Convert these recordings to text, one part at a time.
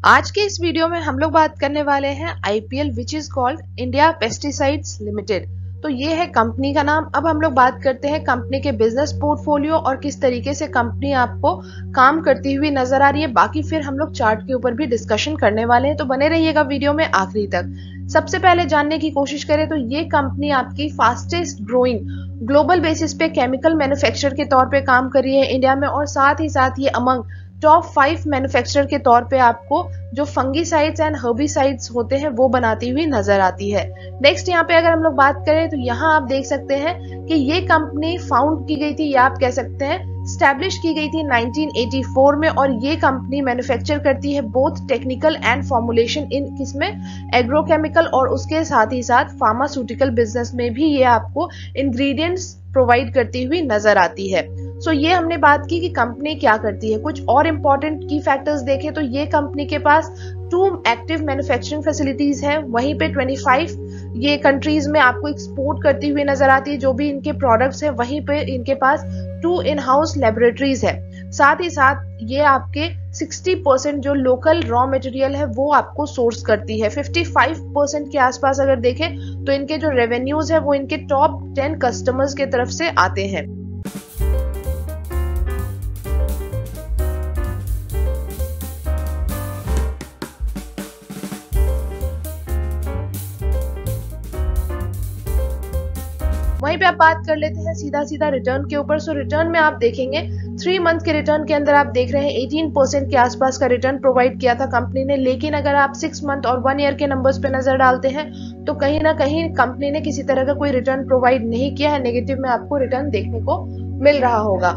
आज के इस वीडियो में हम लोग बात करने वाले हैं IPL which is called India pesticides limited. तो ये है कंपनी का नाम। अब हम लोग बात करते हैं कंपनी के बिजनेस पोर्टफोलियो और किस तरीके से कंपनी आपको काम करती हुई नजर आ रही है। बाकी फिर हम लोग चार्ट के ऊपर भी डिस्कशन करने वाले हैं, तो बने रहिएगा वीडियो में आखिरी तक। सबसे पहले जानने की कोशिश करें तो ये कंपनी आपकी फास्टेस्ट ग्रोइंग ग्लोबल बेसिस पे केमिकल मैन्युफैक्चरर के तौर पे काम कर रही है इंडिया में, और साथ ही साथ ये अमंग टॉप 5 मैन्युफैक्चरर के तौर पे आपको जो फंगीसाइड्स एंड हर्बिसाइड्स होते हैं वो बनाती हुई नजर आती है। नेक्स्ट यहाँ पे अगर हम लोग बात करें तो यहाँ आप देख सकते हैं कि ये कंपनी फाउंड की गई थी, या आप कह सकते हैं स्टैब्लिश की गई थी 1984 में, और ये कंपनी मैन्युफैक्चर करती है बोथ टेक्निकल एंड फॉर्मुलेशन इन किसमें एग्रोकेमिकल और उसके साथ ही साथ फार्मास्यूटिकल बिजनेस में भी ये आपको इंग्रेडिएंट्स प्रोवाइड करती हुई नजर आती है। सो ये हमने बात की कि कंपनी क्या करती है। कुछ और इंपॉर्टेंट की फैक्टर्स देखें तो ये कंपनी के पास 2 एक्टिव मैन्युफैक्चरिंग फैसिलिटीज है, वहीं पे 25 ये कंट्रीज में आपको एक्सपोर्ट करती हुई नजर आती है जो भी इनके प्रोडक्ट्स है। वहीं पे इनके पास 2 इन हाउस लेबोरेटरीज है। साथ ही साथ ये आपके 60% जो लोकल रॉ मटेरियल है वो आपको सोर्स करती है। 55% के आसपास अगर देखें तो इनके जो रेवेन्यूज है वो इनके टॉप 10 कस्टमर्स के तरफ से आते हैं। वहीं पे आप बात कर लेते हैं सीधा रिटर्न के ऊपर। सो रिटर्न में आप देखेंगे 3 मंथ के रिटर्न के अंदर आप देख रहे हैं 18% के आसपास का रिटर्न प्रोवाइड किया था कंपनी ने। लेकिन अगर आप 6 मंथ और 1 ईयर के नंबर्स पे नजर डालते हैं तो कहीं ना कहीं कंपनी ने किसी तरह का कोई रिटर्न प्रोवाइड नहीं किया है। नेगेटिव में आपको रिटर्न देखने को मिल रहा होगा।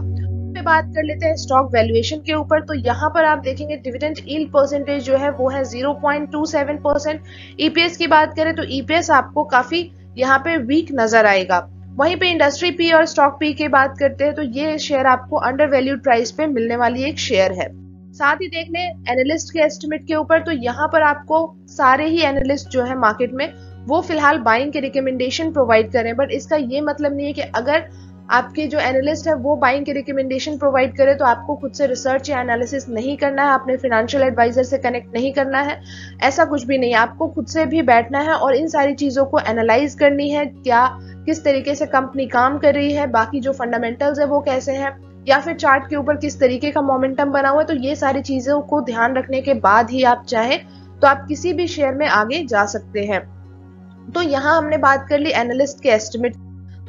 बात कर लेते हैं स्टॉक वैल्यूएशन के ऊपर। तो यहाँ पर आप देखेंगे डिविडेंड यील्ड परसेंटेज जो है वो है 0.27%। ईपीएस की बात करें तो ईपीएस आपको काफी यहाँ पे वीक नजर आएगा। वहीं पे इंडस्ट्री पी और स्टॉक पी की बात करते हैं तो ये शेयर आपको अंडर वैल्यूड प्राइस पे मिलने वाली एक शेयर है। साथ ही देख लें एनालिस्ट के एस्टिमेट के ऊपर, तो यहाँ पर आपको सारे ही एनालिस्ट जो है मार्केट में वो फिलहाल बाइंग के रिकमेंडेशन प्रोवाइड करें, बट इसका ये मतलब नहीं है कि अगर आपके जो एनालिस्ट है वो बाइंग के रिकमेंडेशन प्रोवाइड करे तो आपको खुद से रिसर्च या एनालिसिस नहीं करना है, अपने फाइनेंशियल एडवाइजर से कनेक्ट नहीं करना है। ऐसा कुछ भी नहीं, आपको खुद से भी बैठना है और इन सारी चीजों को एनालाइज करनी है। क्या किस तरीके से कंपनी काम कर रही है, बाकी जो फंडामेंटल्स है वो कैसे हैं, या फिर चार्ट के ऊपर किस तरीके का मोमेंटम बना हुआ है। तो ये सारी चीजों को ध्यान रखने के बाद ही आप चाहें तो आप किसी भी शेयर में आगे जा सकते हैं। तो यहाँ हमने बात कर ली एनालिस्ट के एस्टिमेट।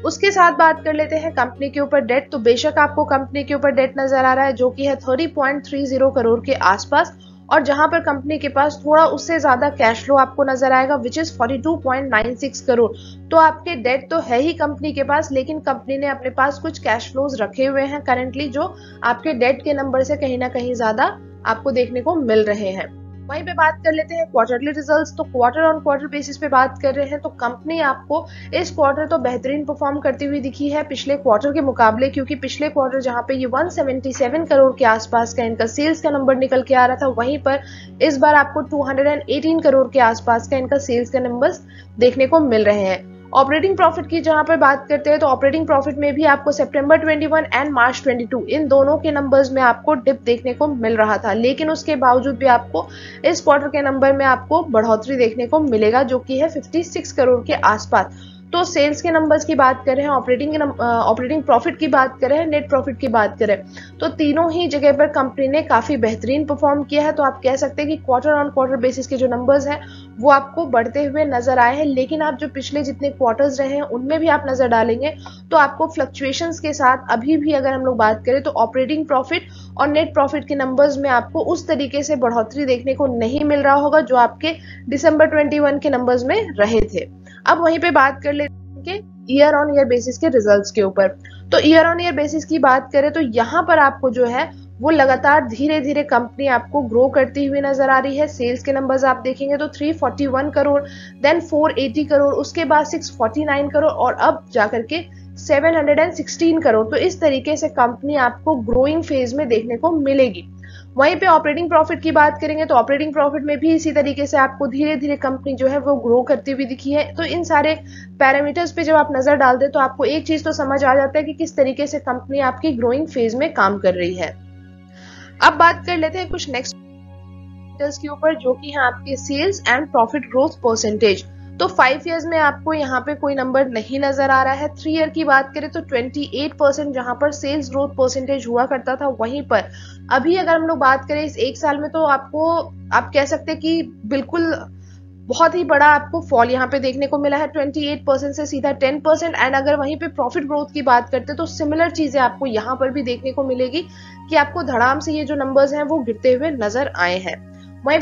उसके साथ बात कर लेते हैं कंपनी के ऊपर डेट। तो बेशक आपको कंपनी के ऊपर डेट नजर आ रहा है जो कि है 30.30 करोड़ के आसपास, और जहां पर कंपनी के पास थोड़ा उससे ज्यादा कैश फ्लो आपको नजर आएगा विच इज 42.96 करोड़। तो आपके डेट तो है ही कंपनी के पास, लेकिन कंपनी ने अपने पास कुछ कैश फ्लोज रखे हुए हैं करंटली जो आपके डेट के नंबर से कहीं ना कहीं ज्यादा आपको देखने को मिल रहे हैं। वहीं पे बात कर लेते हैं क्वार्टरली रिजल्ट्स। तो क्वार्टर ऑन क्वार्टर बेसिस पे बात कर रहे हैं तो कंपनी आपको इस क्वार्टर तो बेहतरीन परफॉर्म करती हुई दिखी है पिछले क्वार्टर के मुकाबले, क्योंकि पिछले क्वार्टर जहां पे ये 177 करोड़ के आसपास का इनका सेल्स का नंबर निकल के आ रहा था, वहीं पर इस बार आपको 218 करोड़ के आसपास का इनका सेल्स का नंबर्स देखने को मिल रहे हैं। ऑपरेटिंग प्रॉफिट की जहां पर बात करते हैं तो ऑपरेटिंग प्रॉफिट में भी आपको सितंबर 21 एंड मार्च 22 इन दोनों के नंबर्स में आपको डिप देखने को मिल रहा था, लेकिन उसके बावजूद भी आपको इस क्वार्टर के नंबर में आपको बढ़ोतरी देखने को मिलेगा जो कि है 56 करोड़ के आसपास। तो सेल्स के नंबर्स की बात करें, ऑपरेटिंग प्रॉफिट की बात करें, नेट प्रॉफिट की बात करें, तो तीनों ही जगह पर कंपनी ने काफी बेहतरीन परफॉर्म किया है। तो आप कह सकते हैं कि क्वार्टर ऑन क्वार्टर बेसिस के जो नंबर्स हैं वो आपको बढ़ते हुए नजर आए हैं, लेकिन आप जो पिछले जितने क्वार्टर्स रहे हैं उनमें भी आप नजर डालेंगे तो आपको फ्लक्चुएशंस के साथ अभी भी अगर हम लोग बात करें तो ऑपरेटिंग प्रॉफिट और नेट प्रॉफिट के नंबर्स में आपको उस तरीके से बढ़ोतरी देखने को नहीं मिल रहा होगा जो आपके दिसंबर 21 के नंबर्स में रहे थे। अब वहीं पे बात कर लेते हैं ईयर ऑन ईयर बेसिस के रिजल्ट्स के ऊपर। तो ईयर ऑन ईयर बेसिस की बात करें तो यहाँ पर आपको जो है वो लगातार धीरे धीरे कंपनी आपको ग्रो करती हुई नजर आ रही है। सेल्स के नंबर्स आप देखेंगे तो 341 करोड़, देन 480 करोड़, उसके बाद 649 करोड़ और अब जाकर के 716 करोड़। तो इस तरीके से कंपनी आपको ग्रोइंग फेज में देखने को मिलेगी। वहीं पे ऑपरेटिंग प्रॉफिट की बात करेंगे तो ऑपरेटिंग प्रॉफिट में भी इसी तरीके से आपको धीरे धीरे कंपनी जो है वो ग्रो करती हुई दिखी है। तो इन सारे पैरामीटर्स पे जब आप नजर डाल दे तो आपको एक चीज तो समझ आ जाता है कि किस तरीके से कंपनी आपकी ग्रोइंग फेज में काम कर रही है। अब बात कर लेते हैं कुछ नेक्स्ट के ऊपर, जो कि है आपके sales and profit growth percentage. तो 5 इयर्स में आपको यहाँ पे कोई नंबर नहीं नजर आ रहा है। 3 ईयर की बात करें तो 28% जहां पर सेल्स ग्रोथ परसेंटेज हुआ करता था, वहीं पर अभी अगर हम लोग बात करें इस 1 साल में, तो आपको आप कह सकते हैं कि बिल्कुल बहुत ही बड़ा आपको फॉल यहाँ पे देखने को मिला है, 28% से सीधा 10%। एंड अगर वहीं पे प्रॉफिट ग्रोथ की बात करते हैं तो सिमिलर चीजें आपको यहाँ पर भी देखने को मिलेगी कि आपको धड़ाम से ये जो नंबर्स हैं वो गिरते हुए नजर आए हैं। वहीं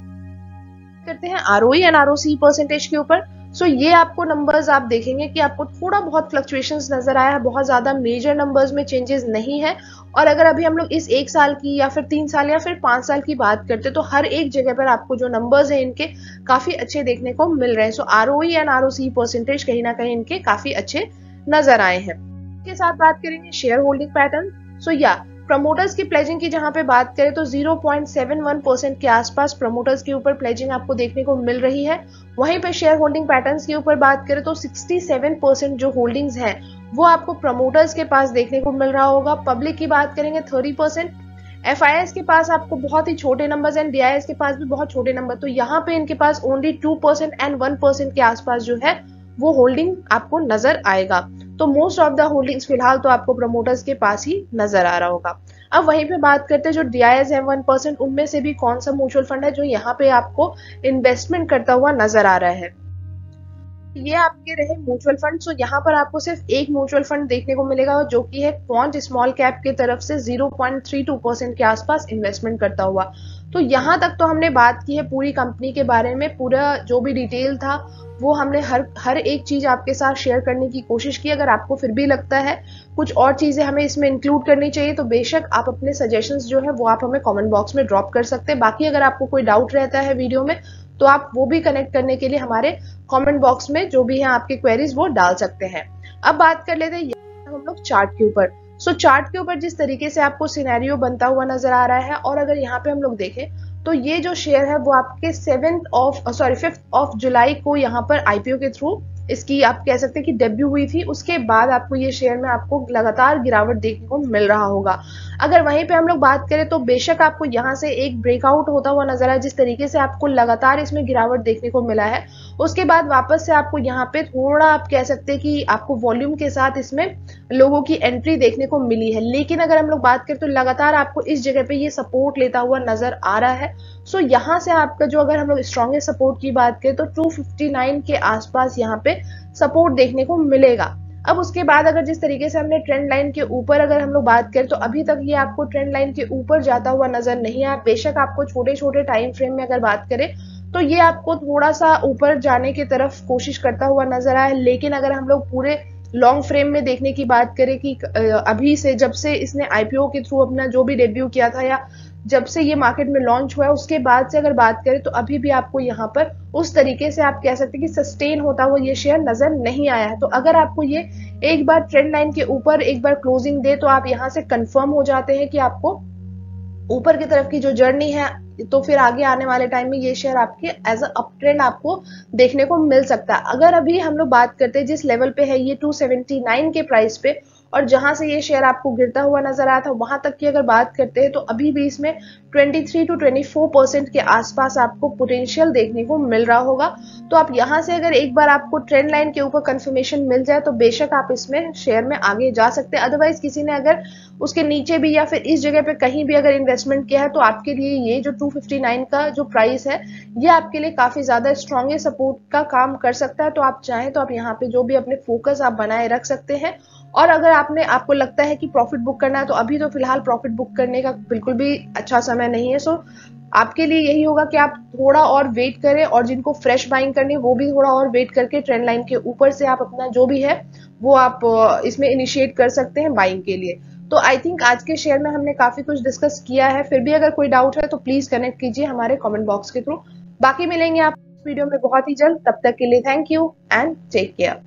करते हैं आरओई एंड आरओसी परसेंटेज के ऊपर। सो ये आपको नंबर्स आप देखेंगे कि आपको थोड़ा बहुत फ्लक्चुएशंस नजर आया है, बहुत ज्यादा मेजर नंबर्स में चेंजेस नहीं है। और अगर अभी हम लोग इस 1 साल की या फिर 3 साल या फिर 5 साल की बात करते तो हर एक जगह पर आपको जो नंबर्स हैं इनके काफी अच्छे देखने को मिल रहे हैं। सो आरओई एंड आरओसी परसेंटेज कहीं ना कहीं इनके काफी अच्छे नजर आए हैं। इसके साथ बात करेंगे शेयर होल्डिंग पैटर्न। सो या प्रमोटर्स की प्लेजिंग की जहां पे बात करें तो 0.71% के आसपास प्रमोटर्स के ऊपर प्लेजिंग आपको देखने को मिल रही है। वहीं पे शेयर होल्डिंग पैटर्न्स के ऊपर बात करें तो 67% जो होल्डिंग्स हैं वो आपको प्रमोटर्स के पास देखने को मिल रहा होगा। पब्लिक की बात करेंगे 30%, एफआईएस के पास आपको बहुत ही छोटे नंबर्स एंड डीआईएस के पास भी बहुत छोटे नंबर, तो यहाँ पे इनके पास ओनली 2% एंड 1% के आसपास जो है वो होल्डिंग आपको नजर आएगा। तो मोस्ट ऑफ द होल्डिंग्स फिलहाल तो आपको प्रमोटर्स के पास ही नजर आ रहा होगा। अब वहीं पे बात करते हैं जो डीआईएस है 1%, उनमें से भी कौन सा म्यूचुअल फंड है जो यहाँ पे आपको इन्वेस्टमेंट करता हुआ नजर आ रहा है। ये आपके रहे म्यूचुअल फंड। सो यहाँ पर आपको सिर्फ एक म्यूचुअल फंड देखने को मिलेगा जो कि है क्वांट स्मॉल कैप की तरफ से 0.32% के आसपास इन्वेस्टमेंट करता हुआ। तो यहाँ तक तो हमने बात की है पूरी कंपनी के बारे में, पूरा जो भी डिटेल था वो हमने हर एक चीज आपके साथ शेयर करने की कोशिश की। अगर आपको फिर भी लगता है कुछ और चीजें हमें इसमें इंक्लूड करनी चाहिए तो बेशक आप अपने सजेशंस जो है वो आप हमें कमेंट बॉक्स में ड्रॉप कर सकते हैं। बाकी अगर आपको कोई डाउट रहता है वीडियो में तो आप वो भी कनेक्ट करने के लिए हमारे कमेंट बॉक्स में जो भी है आपके क्वेरीज वो डाल सकते हैं। अब बात कर लेते हैं हम लोग चार्ट के ऊपर। सो चार्ट के ऊपर जिस तरीके से आपको सिनेरियो बनता हुआ नजर आ रहा है, और अगर यहाँ पे हम लोग देखें तो ये जो शेयर है वो आपके 5th ऑफ जुलाई को यहाँ पर आईपीओ के थ्रू इसकी आप कह सकते हैं कि डेब्यू हुई थी। उसके बाद आपको ये शेयर में आपको लगातार गिरावट देखने को मिल रहा होगा। अगर वहीं पे हम लोग बात करें तो बेशक आपको यहाँ से एक ब्रेकआउट होता हुआ नजर आया, जिस तरीके से आपको लगातार इसमें गिरावट देखने को मिला है। उसके बाद वापस से आपको यहाँ पे थोड़ा आप कह सकते हैं कि आपको वॉल्यूम के साथ इसमें लोगों की एंट्री देखने को मिली है। लेकिन अगर हम लोग बात करें तो लगातार आपको इस जगह पे ये सपोर्ट लेता हुआ नजर आ रहा है। सो यहाँ से आपका जो अगर हम लोग स्ट्रॉन्गेस्ट सपोर्ट की बात करें तो 259 के आसपास यहाँ पे सपोर्ट देखने को मिलेगा। अब उसके बाद अगर जिस तरीके से हमने ट्रेंड लाइन के ऊपर अगर हम लोग बात करें तो अभी तक ये आपको ट्रेंड लाइन के ऊपर जाता हुआ नजर नहीं आया। बेशक आपको छोटे छोटे टाइम फ्रेम में अगर बात करें तो ये आपको थोड़ा सा ऊपर जाने की तरफ कोशिश करता हुआ नजर आया। लेकिन अगर हम लोग पूरे लॉन्ग फ्रेम में देखने की बात करें कि अभी से जब से इसने आईपीओ के थ्रू अपना जो भी डेब्यू किया था या जब से ये मार्केट में लॉन्च हुआ है उसके बाद से अगर बात करें तो अभी भी आपको यहाँ पर उस तरीके से आप कह सकते हैं कि सस्टेन होता हुआ ये शेयर नजर नहीं आया है। तो अगर आपको ये एक बार ट्रेंड लाइन के ऊपर एक बार क्लोजिंग दे तो आप यहाँ से कंफर्म हो जाते हैं कि आपको ऊपर की तरफ की जो जर्नी है तो फिर आगे आने वाले टाइम में ये शेयर आपके एज अ अप ट्रेंड आपको देखने को मिल सकता है। अगर अभी हम लोग बात करते हैं जिस लेवल पे है ये 279 के प्राइस पे, और जहां से ये शेयर आपको गिरता हुआ नजर आया था वहां तक की अगर बात करते हैं तो अभी भी इसमें 23 to 24% के आसपास आपको पोटेंशियल देखने को मिल रहा होगा। तो आप यहां से अगर एक बार आपको ट्रेंड लाइन के ऊपर कंफर्मेशन मिल जाए तो बेशक आप इसमें शेयर में आगे जा सकते हैं। अदरवाइज किसी ने अगर उसके नीचे भी या फिर इस जगह पे कहीं भी अगर इन्वेस्टमेंट किया है तो आपके लिए ये जो 259 का जो प्राइस है ये आपके लिए काफी ज्यादा स्ट्रॉन्गेस्ट सपोर्ट का काम कर सकता है। तो आप चाहें तो आप यहाँ पे जो भी अपने फोकस आप बनाए रख सकते हैं। और अगर आपको लगता है कि प्रॉफिट बुक करना है तो अभी तो फिलहाल प्रॉफिट बुक करने का बिल्कुल भी अच्छा समय नहीं है। सो आपके लिए यही होगा कि आप थोड़ा और वेट करें, और जिनको फ्रेश बाइंग करनी है वो भी थोड़ा और वेट करके ट्रेंड लाइन के ऊपर से आप अपना जो भी है वो आप इसमें इनिशिएट कर सकते हैं बाइंग के लिए। तो आई थिंक आज के शेयर में हमने काफी कुछ डिस्कस किया है। फिर भी अगर कोई डाउट है तो प्लीज कनेक्ट कीजिए हमारे कमेंट बॉक्स के थ्रू। बाकी मिलेंगे आप वीडियो में बहुत ही जल्द, तब तक के लिए thank you and take care.